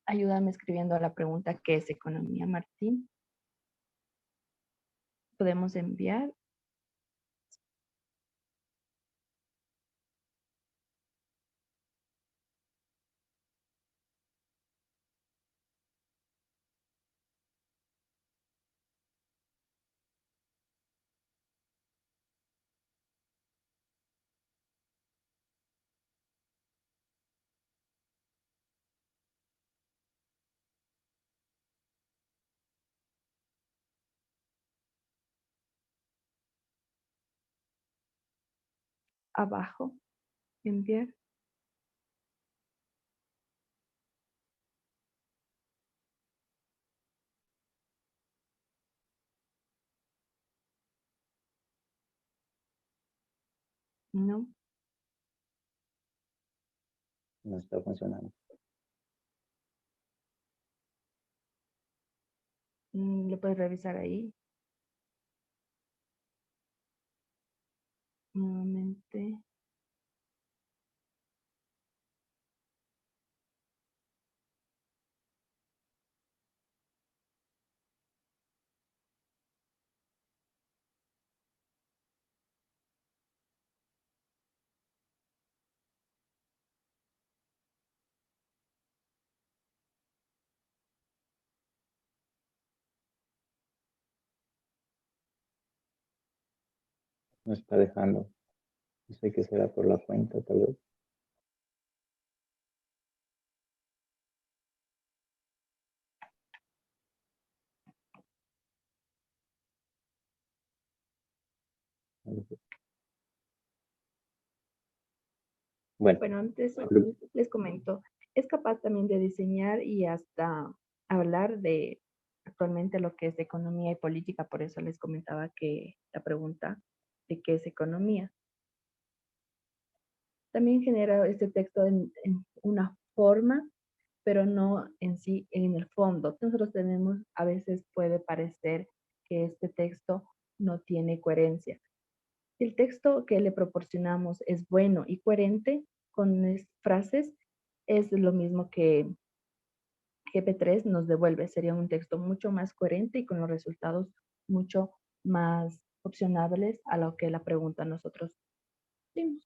Ayúdame escribiendo a la pregunta ¿qué es economía, Martín? Podemos enviar. Abajo, enviar. No. No está funcionando. Lo puedes revisar ahí. Nuevamente. No está dejando. No sé qué será por la cuenta, tal vez. Bueno, Bueno, antes les comento, es capaz también de diseñar y hasta hablar de actualmente lo que es economía y política, por eso les comentaba que la pregunta de qué es economía. También genera este texto en una forma, pero no en sí, en el fondo. Nosotros tenemos, a veces puede parecer que este texto no tiene coherencia. Si el texto que le proporcionamos es bueno y coherente con frases, es lo mismo que GP3 nos devuelve. Sería un texto mucho más coherente y con los resultados mucho más opcionables a lo que la pregunta nosotros dimos.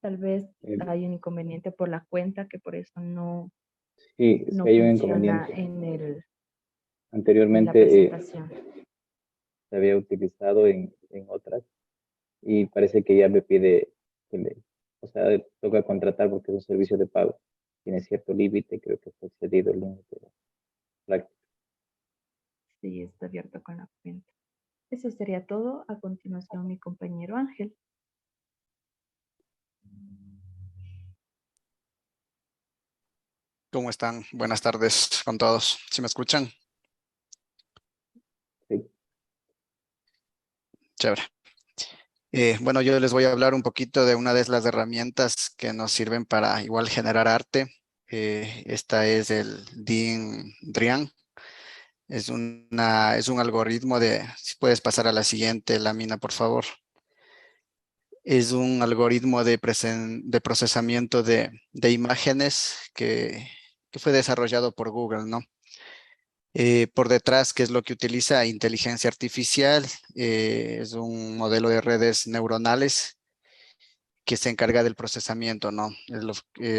Tal vez hay un inconveniente por la cuenta que por eso no Sí, sí hay un funciona inconveniente. en la Anteriormente presentación. se había utilizado en otras y parece que ya me pide que o sea, toca contratar porque es un servicio de pago. Tiene cierto límite, creo que fue excedido el límite práctico. Sí, está abierto con la cuenta. Eso sería todo. A continuación, mi compañero Ángel. ¿Cómo están? Buenas tardes con todos. ¿Sí me escuchan? Sí. Chévere. Bueno, yo les voy a hablar un poquito de una de las herramientas que nos sirven para igual generar arte. Esta es el DreamDrian. Es un algoritmo de, si puedes pasar a la siguiente lámina, por favor. Es un algoritmo de procesamiento de imágenes que fue desarrollado por Google, ¿no? Por detrás, ¿qué es lo que utiliza? Inteligencia artificial. Es un modelo de redes neuronales que se encarga del procesamiento, ¿no?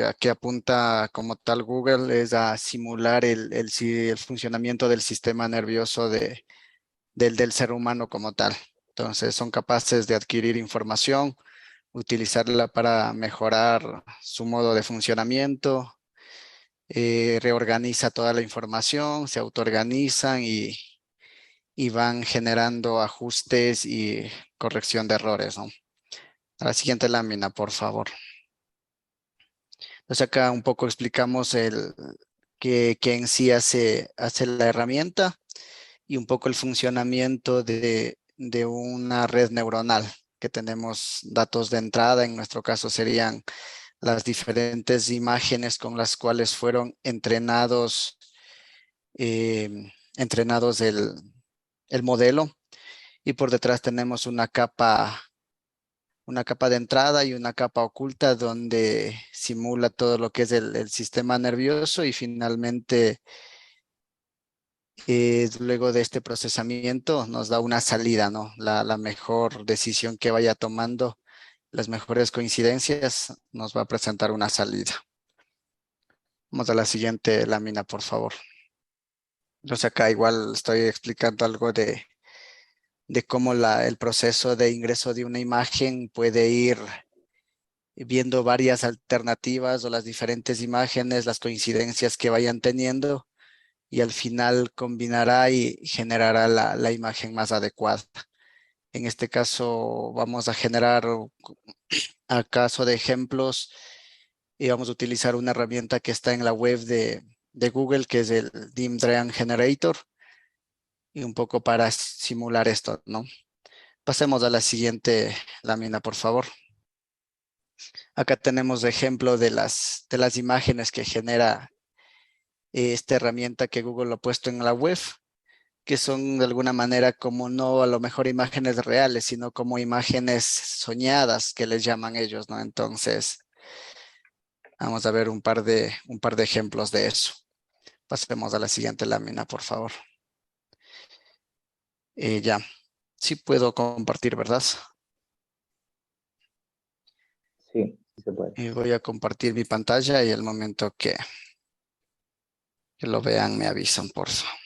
A qué apunta como tal Google es a simular el funcionamiento del sistema nervioso del ser humano como tal. Entonces, son capaces de adquirir información, utilizarla para mejorar su modo de funcionamiento, reorganiza toda la información, se autoorganizan y van generando ajustes y corrección de errores, ¿no? A la siguiente lámina, por favor. Entonces acá un poco explicamos qué en sí hace la herramienta y un poco el funcionamiento de una red neuronal, que tenemos datos de entrada, en nuestro caso serían las diferentes imágenes con las cuales fueron entrenados el modelo, y por detrás tenemos una capa de entrada y una capa oculta donde simula todo lo que es el sistema nervioso, y finalmente luego de este procesamiento nos da una salida, ¿no? La mejor decisión que vaya tomando, las mejores coincidencias, nos va a presentar una salida. Vamos a la siguiente lámina, por favor. Entonces acá igual estoy explicando algo de cómo el proceso de ingreso de una imagen puede ir viendo varias alternativas o las diferentes imágenes, las coincidencias que vayan teniendo, y al final combinará y generará la imagen más adecuada. En este caso vamos a generar, a caso de ejemplos, y vamos a utilizar una herramienta que está en la web de Google, que es el DreamDrian Generator, y un poco para simular esto, ¿no? Pasemos a la siguiente lámina, por favor. Acá tenemos ejemplo de las imágenes que genera esta herramienta que Google ha puesto en la web, que son de alguna manera como no a lo mejor imágenes reales, sino como imágenes soñadas que les llaman ellos, ¿no? Entonces, vamos a ver un par de ejemplos de eso. Pasemos a la siguiente lámina, por favor. Ya, sí puedo compartir, ¿verdad? Sí, sí se puede. Y voy a compartir mi pantalla, y el momento que lo vean me avisan, por favor.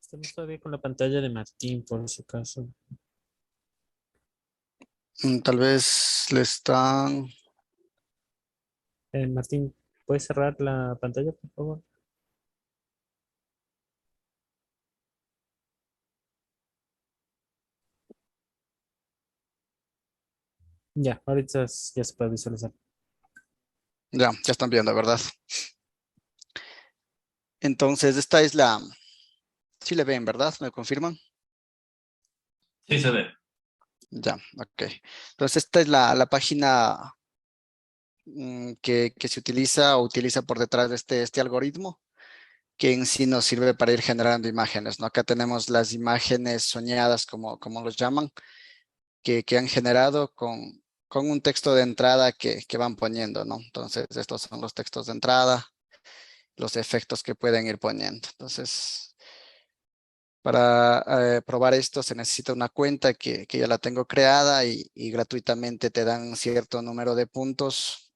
Estamos todavía con la pantalla de Martín, por si acaso. Tal vez le están... Martín, ¿puedes cerrar la pantalla, por favor? Ya, ahorita ya se puede visualizar. Ya están viendo, ¿verdad? Entonces, esta es la... Sí le ven, ¿verdad? ¿Me confirman? Sí se ve. Ya, ok. Entonces esta es la página que se utiliza o utiliza por detrás de este algoritmo, que en sí nos sirve para ir generando imágenes, ¿no? Acá tenemos las imágenes soñadas, como los llaman, que han generado con un texto de entrada que van poniendo, ¿no? Entonces, estos son los textos de entrada, los efectos que pueden ir poniendo. Entonces, para probar esto se necesita una cuenta que ya la tengo creada y gratuitamente te dan cierto número de puntos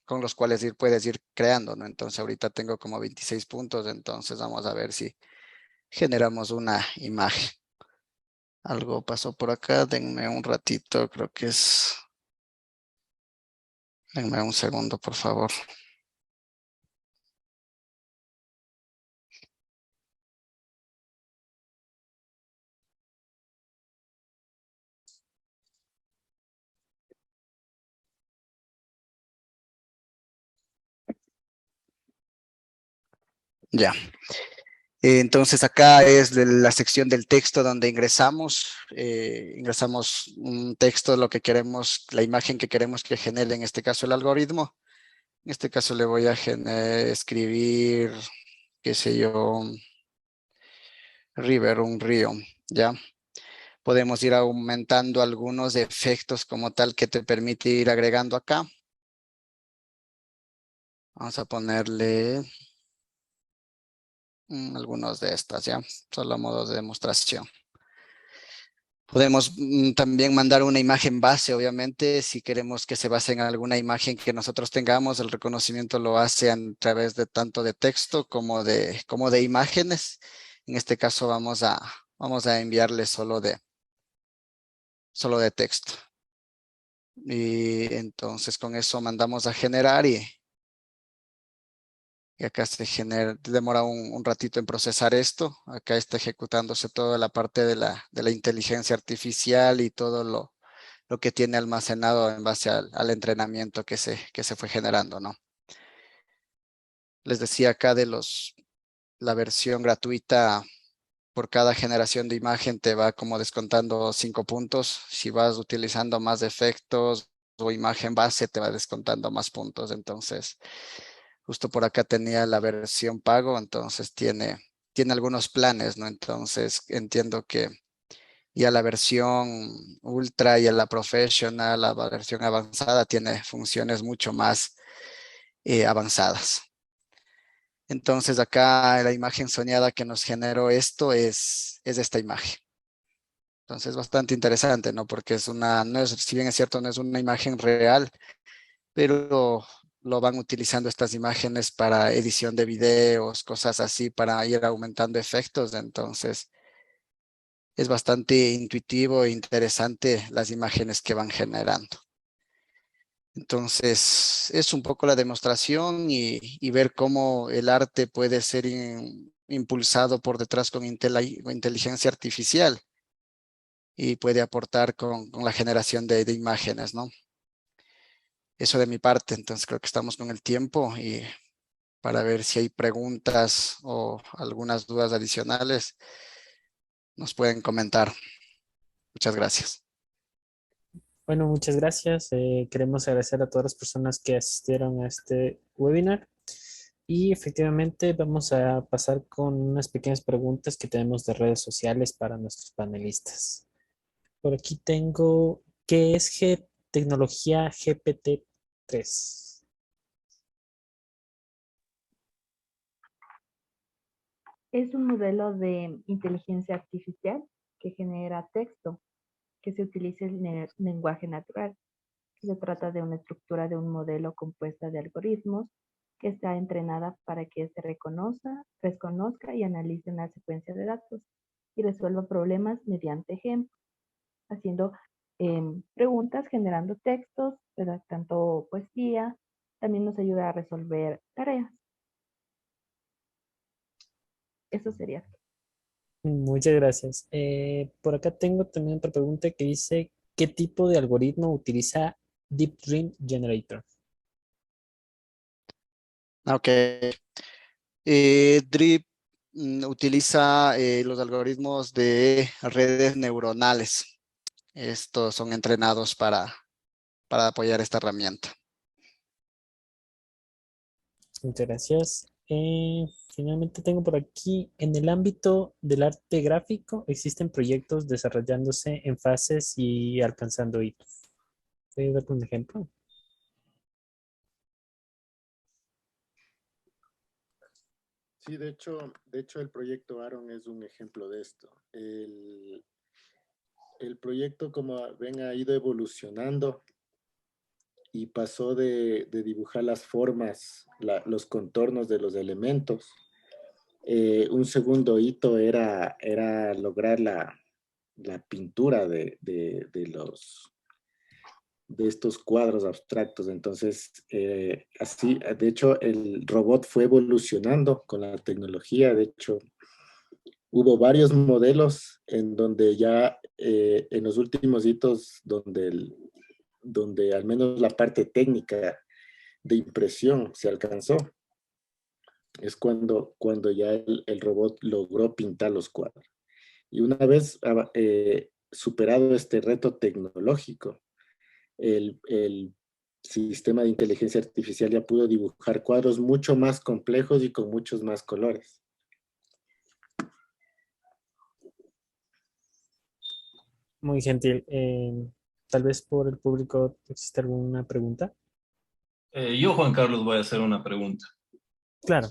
con los cuales puedes ir creando, ¿no? Entonces ahorita tengo como 26 puntos, entonces vamos a ver si generamos una imagen. Algo pasó por acá, denme un ratito, creo que es... Denme un segundo, por favor. Ya. Entonces acá es la sección del texto donde ingresamos un texto, lo que queremos, la imagen que queremos que genere, en este caso el algoritmo. En este caso le voy a escribir, qué sé yo, river, un río, ¿ya? Podemos ir aumentando algunos efectos como tal que te permite ir agregando acá. Vamos a ponerle algunos de estas, ¿ya? Solo a modo de demostración. Podemos también mandar una imagen base, obviamente, si queremos que se base en alguna imagen que nosotros tengamos, el reconocimiento lo hace a través de tanto de texto como de imágenes. En este caso vamos a enviarle solo de texto. Y entonces con eso mandamos a generar y acá demora un ratito en procesar esto. Acá está ejecutándose toda la parte de la inteligencia artificial y todo lo que tiene almacenado en base al entrenamiento que se fue generando, ¿no? Les decía acá la versión gratuita, por cada generación de imagen te va como descontando 5 puntos. Si vas utilizando más efectos o imagen base, te va descontando más puntos. Entonces, justo por acá tenía la versión pago, entonces tiene algunos planes, ¿no? Entonces, entiendo que ya la versión ultra y la professional, la versión avanzada, tiene funciones mucho más avanzadas. Entonces acá la imagen soñada que nos generó esto es esta imagen. Entonces bastante interesante, ¿no? Porque si bien es cierto, no es una imagen real, pero lo van utilizando estas imágenes para edición de videos, cosas así, para ir aumentando efectos. Entonces es bastante intuitivo e interesante las imágenes que van generando. Entonces, es un poco la demostración y ver cómo el arte puede ser impulsado por detrás con inteligencia artificial y puede aportar con la generación de imágenes, ¿no? Eso de mi parte, entonces creo que estamos con el tiempo y para ver si hay preguntas o algunas dudas adicionales, nos pueden comentar. Muchas gracias. Bueno, muchas gracias. Queremos agradecer a todas las personas que asistieron a este webinar. Y efectivamente vamos a pasar con unas pequeñas preguntas que tenemos de redes sociales para nuestros panelistas. Por aquí tengo, ¿qué es tecnología GPT-3? Es un modelo de inteligencia artificial que genera texto, que se utiliza en el lenguaje natural. Se trata de una estructura de un modelo compuesta de algoritmos que está entrenada para que se reconozca y analice una secuencia de datos y resuelva problemas mediante ejemplos, haciendo preguntas, generando textos, redactando poesía. También nos ayuda a resolver tareas. Eso sería. Muchas gracias. Por acá tengo también otra pregunta que dice, ¿qué tipo de algoritmo utiliza Deep Dream Generator? Ok. Drip utiliza los algoritmos de redes neuronales. estos son entrenados para apoyar esta herramienta. Muchas gracias. Finalmente tengo por aquí, en el ámbito del arte gráfico, existen proyectos desarrollándose en fases y alcanzando hitos. ¿Puedes dar un ejemplo? Sí, de hecho el proyecto Aaron es un ejemplo de esto. El proyecto, como ven, ha ido evolucionando y pasó de dibujar las formas, los contornos de los elementos. Un segundo hito era lograr la pintura de estos cuadros abstractos. Entonces, así, de hecho, el robot fue evolucionando con la tecnología. De hecho, hubo varios modelos en donde ya en los últimos hitos, donde al menos la parte técnica de impresión se alcanzó, es cuando ya el robot logró pintar los cuadros. Y una vez superado este reto tecnológico, el sistema de inteligencia artificial ya pudo dibujar cuadros mucho más complejos y con muchos más colores. Muy gentil. Tal vez por el público existe alguna pregunta. Yo, Juan Carlos, voy a hacer una pregunta. Claro.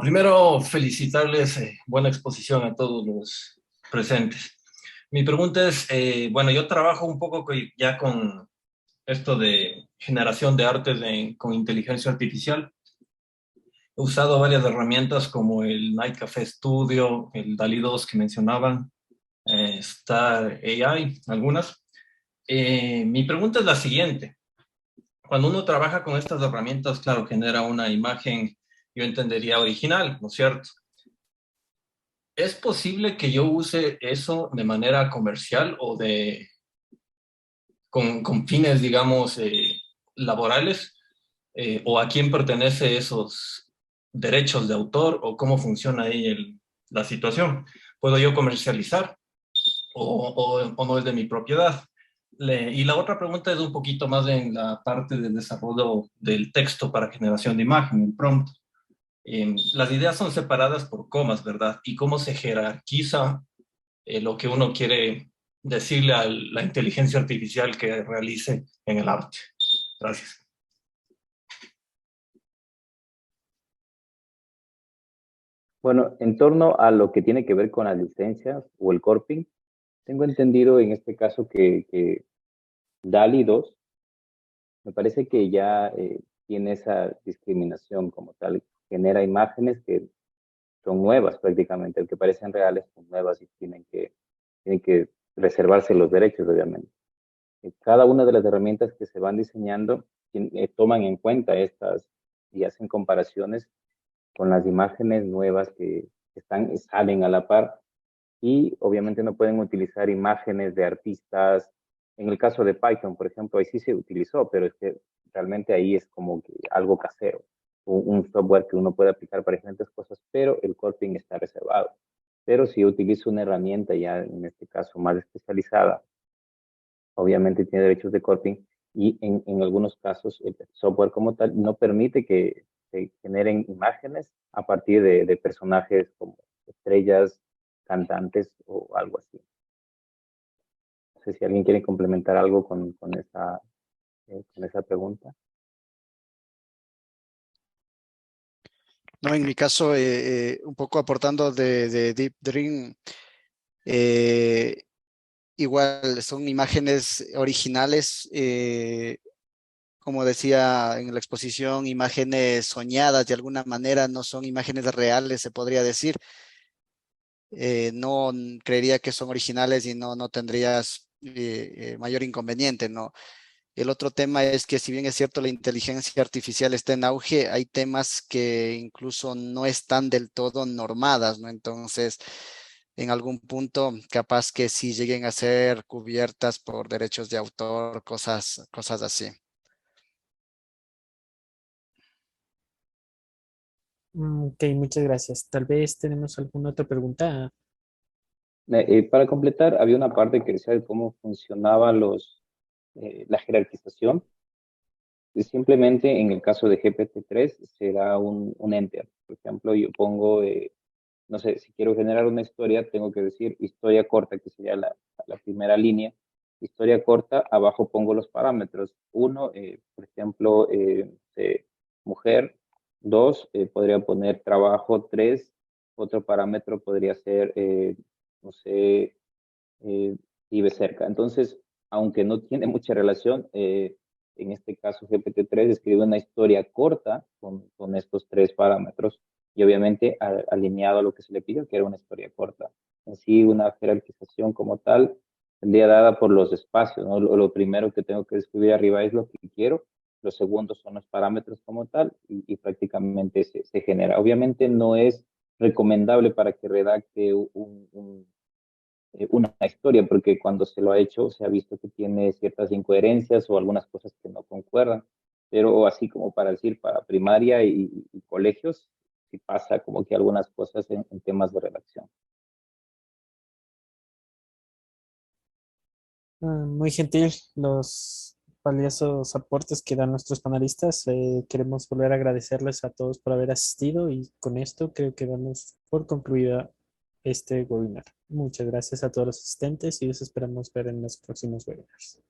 Primero, felicitarles, buena exposición a todos los presentes. Mi pregunta es, bueno, yo trabajo un poco ya con esto de generación de arte con inteligencia artificial. He usado varias herramientas como el Night Café Studio, el DALI 2 que mencionaban, Star AI, algunas. Mi pregunta es la siguiente. Cuando uno trabaja con estas herramientas, claro, genera una imagen, yo entendería original, ¿no es cierto? ¿Es posible que yo use eso de manera comercial o con fines, digamos, laborales? ¿O a quién pertenece esos derechos de autor o cómo funciona ahí la situación? ¿Puedo yo comercializar o no es de mi propiedad? Y la otra pregunta es un poquito más en la parte del desarrollo del texto para generación de imagen, el prompt. Las ideas son separadas por comas, ¿verdad? ¿Y cómo se jerarquiza lo que uno quiere decirle a la inteligencia artificial que realice en el arte? Gracias. Bueno, en torno a lo que tiene que ver con las licencias o el corping, tengo entendido en este caso que DALI 2 me parece que ya tiene esa discriminación como tal, genera imágenes que son nuevas prácticamente, que parecen reales son nuevas y tienen que reservarse los derechos, obviamente. Cada una de las herramientas que se van diseñando toman en cuenta estas y hacen comparaciones con las imágenes nuevas que salen a la par y obviamente no pueden utilizar imágenes de artistas. En el caso de Python, por ejemplo, ahí sí se utilizó, pero es que realmente ahí es como que algo casero, un software que uno puede aplicar para diferentes cosas, pero el corping está reservado. Pero si yo utilizo una herramienta ya, en este caso, más especializada, obviamente tiene derechos de corping y en algunos casos el software como tal no permite que se generen imágenes a partir de personajes como estrellas, cantantes o algo así. No sé si alguien quiere complementar algo con esa pregunta. No, en mi caso, un poco aportando de Deep Dream, igual son imágenes originales, como decía en la exposición, imágenes soñadas de alguna manera, no son imágenes reales, se podría decir. No creería que son originales y no tendrías mayor inconveniente, ¿no? El otro tema es que si bien es cierto la inteligencia artificial está en auge, hay temas que incluso no están del todo normadas, ¿no? Entonces, en algún punto, capaz que sí lleguen a ser cubiertas por derechos de autor, cosas así. Ok, muchas gracias. Tal vez tenemos alguna otra pregunta. Para completar, había una parte que decía de cómo funcionaba la jerarquización. Simplemente en el caso de GPT-3 será un enter. Por ejemplo, yo pongo, no sé, si quiero generar una historia, tengo que decir historia corta, que sería la primera línea. Historia corta, abajo pongo los parámetros. Uno, por ejemplo, mujer. Dos, podría poner trabajo. Tres, otro parámetro podría ser, no sé, vive cerca. Entonces, aunque no tiene mucha relación, en este caso GPT-3 escribe una historia corta con estos tres parámetros y obviamente alineado a lo que se le pidió, que era una historia corta. En sí, una jerarquización como tal tendría dada por los espacios, ¿no? Lo primero que tengo que escribir arriba es lo que quiero, los segundos son los parámetros como tal y prácticamente se genera. Obviamente no es recomendable para que redacte una historia, porque cuando se lo ha hecho se ha visto que tiene ciertas incoherencias o algunas cosas que no concuerdan, pero así como para decir, para primaria y colegios, sí pasa como que algunas cosas en temas de redacción. Muy gentil los valiosos aportes que dan nuestros panelistas. Queremos volver a agradecerles a todos por haber asistido y con esto creo que damos por concluida este webinar. Muchas gracias a todos los asistentes y los esperamos ver en los próximos webinars.